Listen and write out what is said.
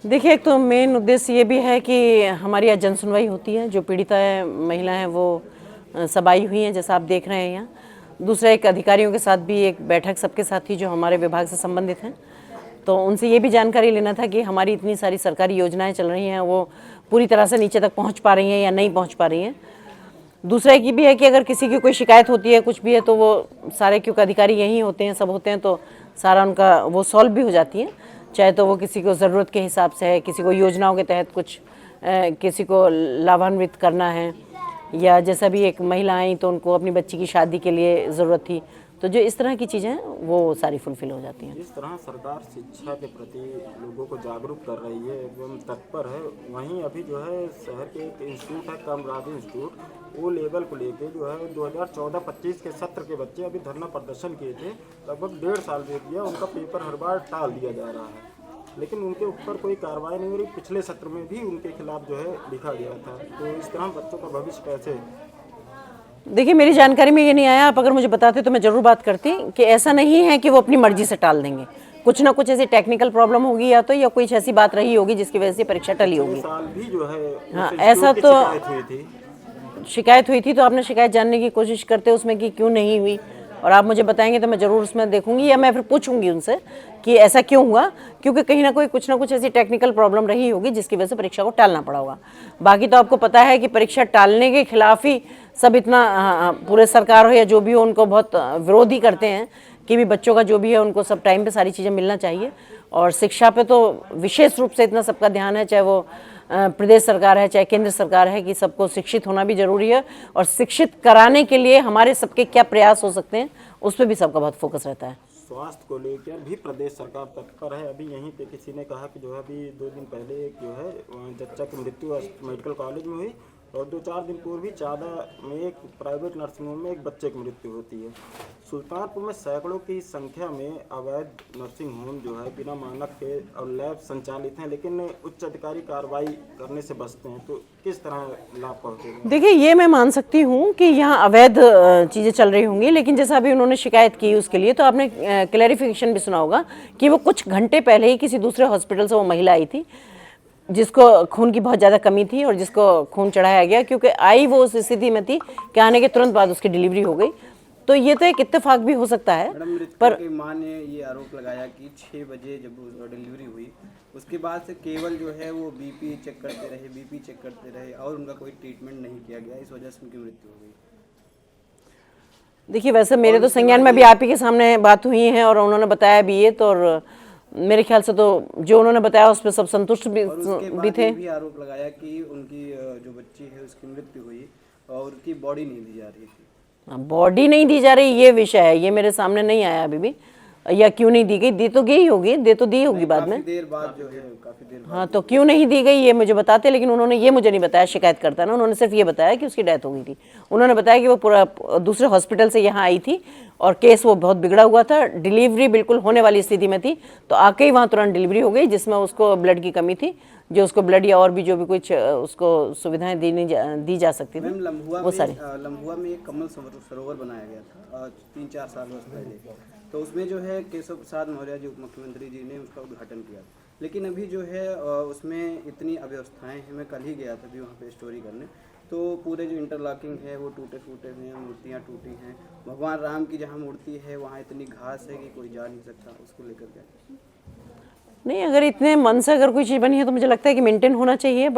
देखिए, एक तो मेन उद्देश्य ये भी है कि हमारी आज जन सुनवाई होती है। जो पीड़िता महिला हैं वो सब आई हुई हैं, जैसा आप देख रहे हैं यहाँ। दूसरा, एक अधिकारियों के साथ भी एक बैठक सबके साथ थी जो हमारे विभाग से संबंधित हैं। तो उनसे ये भी जानकारी लेना था कि हमारी इतनी सारी सरकारी योजनाएं चल रही हैं, वो पूरी तरह से नीचे तक पहुँच पा रही हैं या नहीं पहुँच पा रही हैं। दूसरा एक ये भी है कि अगर किसी की कोई शिकायत होती है, कुछ भी है, तो वो सारे, क्योंकि अधिकारी यहीं होते हैं, सब होते हैं, तो सारा उनका वो सॉल्व भी हो जाती है। चाहे तो वो किसी को ज़रूरत के हिसाब से है, किसी को योजनाओं के तहत कुछ किसी को लाभान्वित करना है, या जैसा भी एक महिला आई तो उनको अपनी बच्ची की शादी के लिए ज़रूरत थी, तो जो इस तरह की चीज़ें हैं वो सारी फुलफिल हो जाती हैं। जिस तरह सरकार शिक्षा के प्रति लोगों को जागरूक कर रही है एवं तत्पर है, वहीं अभी जो है शहर के एक इंस्टीट्यूट है कामराज इंस्टीट्यूट, वो लेवल को लेके जो है 2014-25 के सत्र के बच्चे अभी धरना प्रदर्शन किए थे। लगभग 1.5 साल बीत गया, उनका पेपर हर बार टाल दिया जा रहा है, लेकिन उनके ऊपर कोई कार्रवाई नहीं हो रही। पिछले सत्र में भी उनके खिलाफ जो है लिखा गया था। तो इस तरह बच्चों का भविष्य कैसे? देखिए, मेरी जानकारी में ये नहीं आया। आप अगर मुझे बताते तो मैं ज़रूर बात करती कि ऐसा नहीं है कि वो अपनी मर्जी से टाल देंगे। कुछ ना कुछ ऐसी टेक्निकल प्रॉब्लम होगी या तो, या कुछ ऐसी बात रही होगी जिसकी वजह से परीक्षा टली होगी। साल भी जो है हाँ, ऐसा तो शिकायत हुई थी, तो आपने शिकायत जानने की कोशिश करते उसमें कि क्यों नहीं हुई, और आप मुझे बताएंगे तो मैं ज़रूर उसमें देखूंगी, या मैं फिर पूछूंगी उनसे कि ऐसा क्यों हुआ, क्योंकि कहीं ना कोई कुछ ना कुछ ऐसी टेक्निकल प्रॉब्लम रही होगी जिसकी वजह से परीक्षा को टालना पड़ा होगा। बाकी तो आपको पता है कि परीक्षा टालने के खिलाफ ही सब इतना, पूरे सरकार हो या जो भी हो, उनको बहुत विरोध ही करते हैं कि भी बच्चों का जो भी है उनको सब टाइम पे सारी चीज़ें मिलना चाहिए। और शिक्षा पे तो विशेष रूप से इतना सबका ध्यान है, चाहे वो प्रदेश सरकार है चाहे केंद्र सरकार है, कि सबको शिक्षित होना भी जरूरी है, और शिक्षित कराने के लिए हमारे सबके क्या प्रयास हो सकते हैं उस पर भी सबका बहुत फोकस रहता है। स्वास्थ्य को लेकर भी प्रदेश सरकार तत्पर है। अभी यहीं पे किसी ने कहा कि जो है अभी 2 दिन पहले एक जो है जच्चा की मृत्यु मेडिकल कॉलेज में हुई, और 2-4 दिन पूर्व भी चादा में एक प्राइवेट नर्सिंग होम में एक बच्चे की मृत्यु होती है। सुल्तानपुर में सैकड़ों की संख्या में अवैध नर्सिंग होम जो है बिना मानक के और लैब संचालित हैं, लेकिन उच्च अधिकारी कार्रवाई करने से बचते हैं। तो किस तरह लाभ पहुँचेगा? देखिए, ये मैं मान सकती हूँ कि यहाँ अवैध चीज़ें चल रही होंगी, लेकिन जैसा अभी उन्होंने शिकायत की उसके लिए, तो आपने क्लैरिफिकेशन भी सुना होगा कि वो कुछ घंटे पहले ही किसी दूसरे हॉस्पिटल से वो महिला आई थी जिसको खून की बहुत ज़्यादा कमी थी, और जिसको खून चढ़ाया गया, क्योंकि आई वो उस स्थिति में थी कि आने के तुरंत बाद उसकी डिलीवरी हो गई। तो ये तो एक इत्तेफाक भी हो सकता है। पर माँ ने ये आरोप लगाया कि 6 बजे जब डिलीवरी हुई उसके बाद से केवल जो है वो बीपी चेक करते रहे और उनका कोई ट्रीटमेंट नहीं किया गया, इस वजह से उनकी मृत्यु हो गई। देखिए, वैसे मेरे तो संज्ञान में भी आप ही के सामने बात हुई है और उन्होंने बताया भी ये, तो और मेरे ख्याल से तो जो उन्होंने बताया उस पर सब संतुष्ट भी थे। भी आरोप लगाया कि उनकी जो बच्ची है उसकी मृत्यु हुई और उसकी बॉडी नहीं दी जा रही थी। बॉडी नहीं दी जा रही, ये विषय है, ये मेरे सामने नहीं आया अभी भी, या क्यों नहीं दी गई। दी तो गई होगी, दे तो दी होगी बाद में, काफी देर बाद जो है, काफी देर बाद। हाँ, तो क्यों नहीं दी गई ये मुझे बताते, लेकिन उन्होंने ये मुझे नहीं बताया। शिकायत करता ना, उन्होंने सिर्फ ये बताया कि उसकी डेथ हो गई थी। उन्होंने बताया कि वो पूरा दूसरे हॉस्पिटल से यहाँ आई थी और केस वो बहुत बिगड़ा हुआ था, डिलीवरी बिल्कुल होने वाली स्थिति में थी, तो आके ही वहाँ तुरंत डिलीवरी हो गई, जिसमें उसको ब्लड की कमी थी, जो उसको ब्लड या और भी जो भी कुछ उसको सुविधाएं दी जा सकती थी वो सारी। लम्हुआ में एक कमल सरोवर बनाया गया था 3-4 साल पहले, तो उसमें जो है केशव प्रसाद मौर्य जी उप मुख्यमंत्री जी ने उसका उद्घाटन किया, लेकिन अभी जो है उसमें इतनी अव्यवस्थाएं हैं। मैं कल ही गया था भी वहाँ पे स्टोरी करने, तो पूरे जो इंटरलॉकिंग है वो टूटे फूटे हुए हैं, मूर्तियाँ टूटी हैं। भगवान राम की जहाँ मूर्ति है वहाँ इतनी घास है कि कोई जा नहीं सकता, उसको लेकर के नहीं, अगर इतने मन से अगर कोई चीज़ बनी है तो मुझे लगता है कि मेंटेन होना चाहिए।